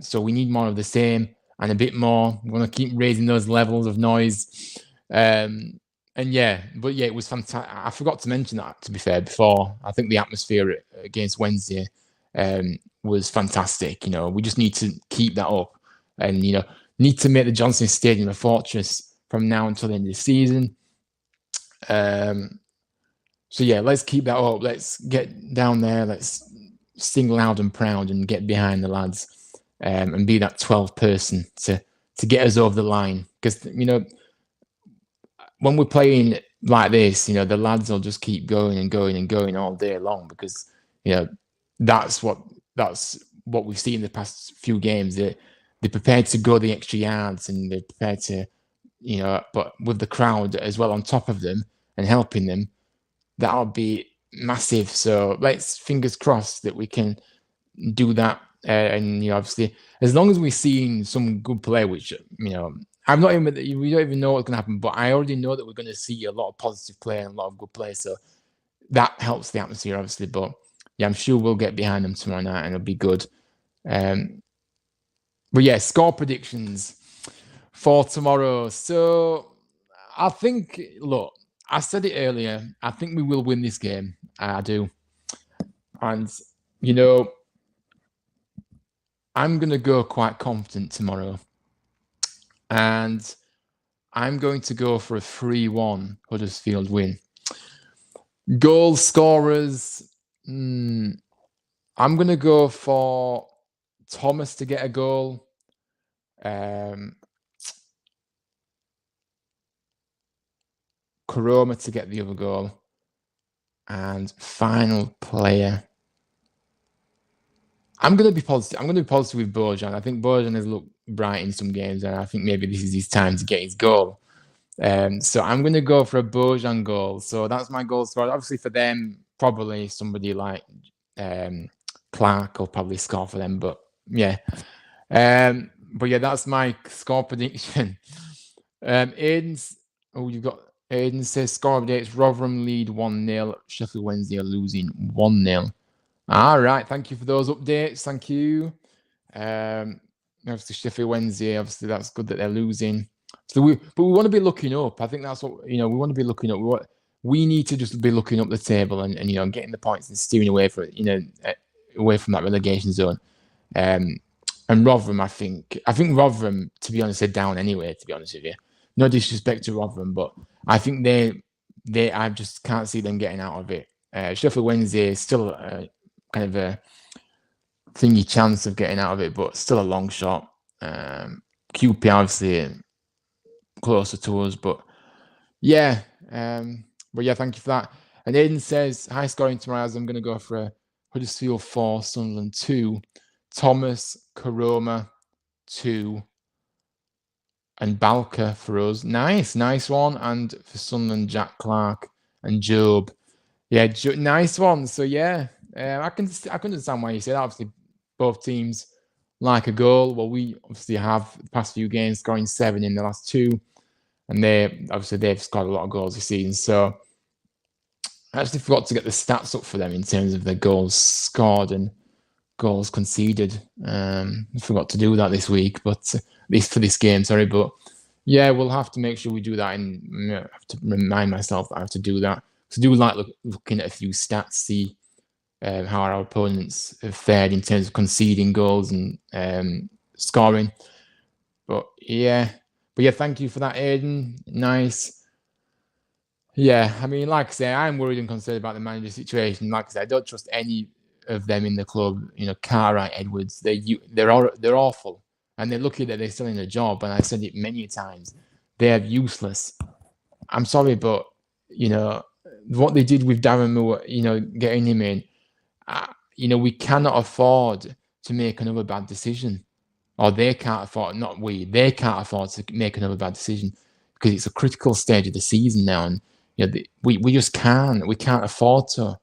So we need more of the same and a bit more. We want to keep raising those levels of noise. It was fantastic. I forgot to mention that, to be fair, before. I think the atmosphere against Wednesday was fantastic. We just need to keep that up and, need to make the Johnson Stadium a fortress from now until the end of the season. Let's keep that up. Let's get down there. Let's sing loud and proud and get behind the lads, and be that 12th person to get us over the line. Because when we're playing like this, the lads will just keep going and going and going all day long, because that's what we've seen in the past few games. They're prepared to go the extra yards, and they're prepared to but with the crowd as well on top of them and helping them, that'll be massive. So let's fingers crossed that we can do that. Obviously, as long as we're seeing some good play, which we don't even know what's going to happen, but I already know that we're going to see a lot of positive play and a lot of good play. So that helps the atmosphere, obviously. But I'm sure we'll get behind them tomorrow night and it'll be good. Score predictions for tomorrow. So I think, look, I said it earlier. I think we will win this game. I do. And, you know, I'm going to go quite confident tomorrow. And I'm going to go for a 3-1 Huddersfield win. Goal scorers. I'm going to go for Thomas to get a goal. Koroma to get the other goal. And final player. I'm going to be positive. I'm going to be positive with Bojan. I think Bojan has looked bright in some games, and I think maybe this is his time to get his goal. So I'm going to go for a Bojan goal. So that's my goal scorer. Obviously, for them, probably somebody like Clark will probably score for them. But yeah, that's my score prediction. Aiden's. Oh, you've got Aiden says score updates. Rotherham lead 1-0. Sheffield Wednesday are losing 1-0. All right, thank you for those updates. Thank you. Obviously, Sheffield Wednesday. Obviously, that's good that they're losing. But we want to be looking up. I think that's what we want to be looking up. We need to just be looking up the table and getting the points and steering away from away from that relegation zone. And Rotherham, I think Rotherham, to be honest, are down anyway. To be honest with you, no disrespect to Rotherham, but I think they I just can't see them getting out of it. Sheffield Wednesday is still kind of a thingy chance of getting out of it, but still a long shot. QP obviously closer to us, but yeah. Thank you for that. And Aiden says, high scoring tomorrow. I'm going to go for a Huddersfield 4, Sunderland 2, Thomas, Koroma 2, and Balka for us. Nice one. And for Sunderland, Jack Clark and Job. Yeah, nice one. So yeah, I can understand why you say that. Obviously, both teams like a goal. Well, we obviously have the past few games scoring 7 in the last 2, and they've scored a lot of goals this season. So I actually forgot to get the stats up for them in terms of their goals scored and goals conceded. I forgot to do that this week, but for this game, sorry. But yeah, we'll have to make sure we do that, and I have to remind myself that I have to do that. So I do like looking at a few stats, see how our opponents have fared in terms of conceding goals and scoring. But yeah, thank you for that, Aiden. Nice. Yeah, I mean, like I say, I'm worried and concerned about the manager situation. Like I said, I don't trust any of them in the club. Cartwright, Edwards, they're awful, and they're lucky that they're still in a job. And I said it many times, they're useless. I'm sorry, but what they did with Darren Moore, getting him in, we cannot afford to make another bad decision. Or they can't afford, they can't afford to make another bad decision, because it's a critical stage of the season now. And, we just can't. We can't afford to.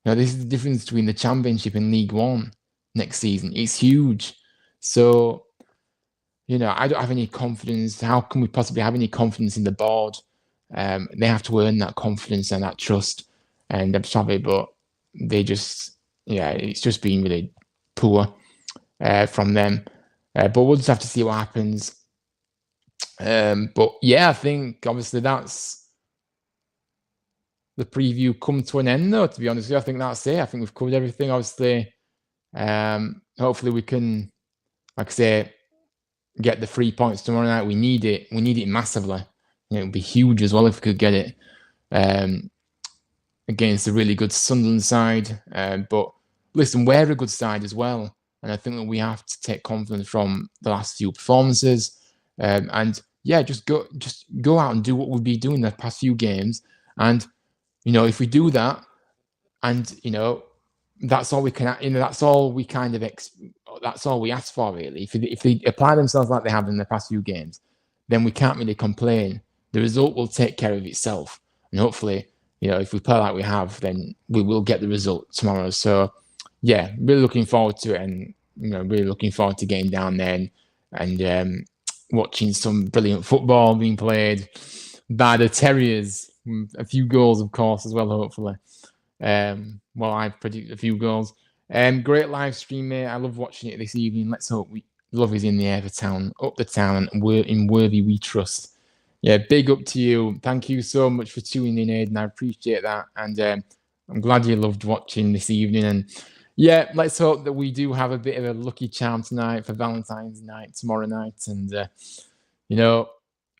This is the difference between the Championship and League One next season. It's huge. So, I don't have any confidence. How can we possibly have any confidence in the board? They have to earn that confidence and that trust. And I'm sorry, but they just, it's just been really poor from them. But we'll just have to see what happens. But yeah, I think obviously that's the preview come to an end, though, to be honest with you. I think that's it. I think we've covered everything. Obviously, hopefully we can, like I say, get the 3 points tomorrow night. We need it. We need it massively. It would be huge as well if we could get it against a really good Sunderland side. But listen, we're a good side as well. And I think that we have to take confidence from the last few performances. And yeah, just go out and do what we've been doing the past few games. And, if we do that, and, that's all we can, that's all we kind of, that's all we ask for, really. If they apply themselves like they have in the past few games, then we can't really complain. The result will take care of itself. And hopefully, if we play like we have, then we will get the result tomorrow. So, yeah, really looking forward to it, and, really looking forward to getting down there and watching some brilliant football being played by the Terriers. A few goals, of course, as well, hopefully. I predict a few goals. Great live stream, mate. I love watching it this evening. Let's hope love is in the air for town, up the town, and in Worthy we trust. Yeah, big up to you. Thank you so much for tuning in, Aidan. I appreciate that. And I'm glad you loved watching this evening. And yeah, let's hope that we do have a bit of a lucky charm tonight for Valentine's night, tomorrow night. And, you know,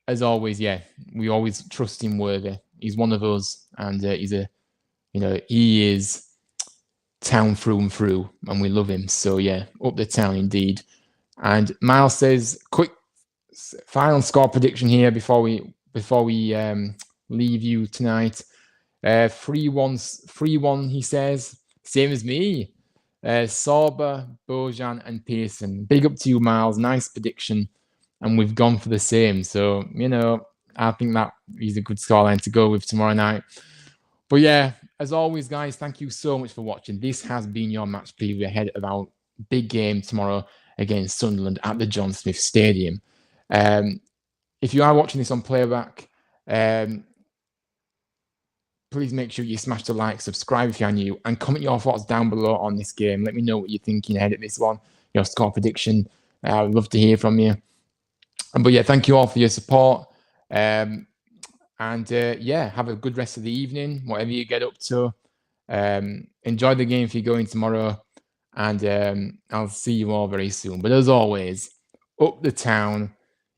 as always, yeah, we always trust him worthy. He's one of us. And he's he is town through and through. And we love him. So yeah, up the town indeed. And Miles says, quick final score prediction here before we leave you tonight. 3-1, he says. Same as me. Sorba, Bojan, and Pearson. Big up to you, Miles. Nice prediction. And we've gone for the same. So, I think that is a good scoreline to go with tomorrow night. But yeah, as always, guys, thank you so much for watching. This has been your match preview ahead of our big game tomorrow against Sunderland at the John Smith Stadium. If you are watching this on playback, please make sure you smash the like, subscribe if you're new, and comment your thoughts down below on this game. Let me know what you're thinking ahead of this one, your score prediction. I would love to hear from you. But yeah, thank you all for your support. Have a good rest of the evening, whatever you get up to. Enjoy the game if you're going tomorrow. And I'll see you all very soon. But as always, up the town,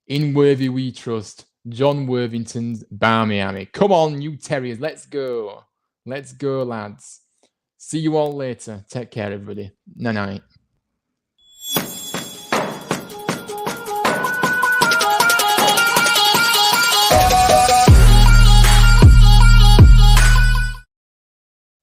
in Worthy we trust, John Worthington's Barmy Army. Come on, you Terriers, let's go. Let's go, lads. See you all later. Take care, everybody. Night-night.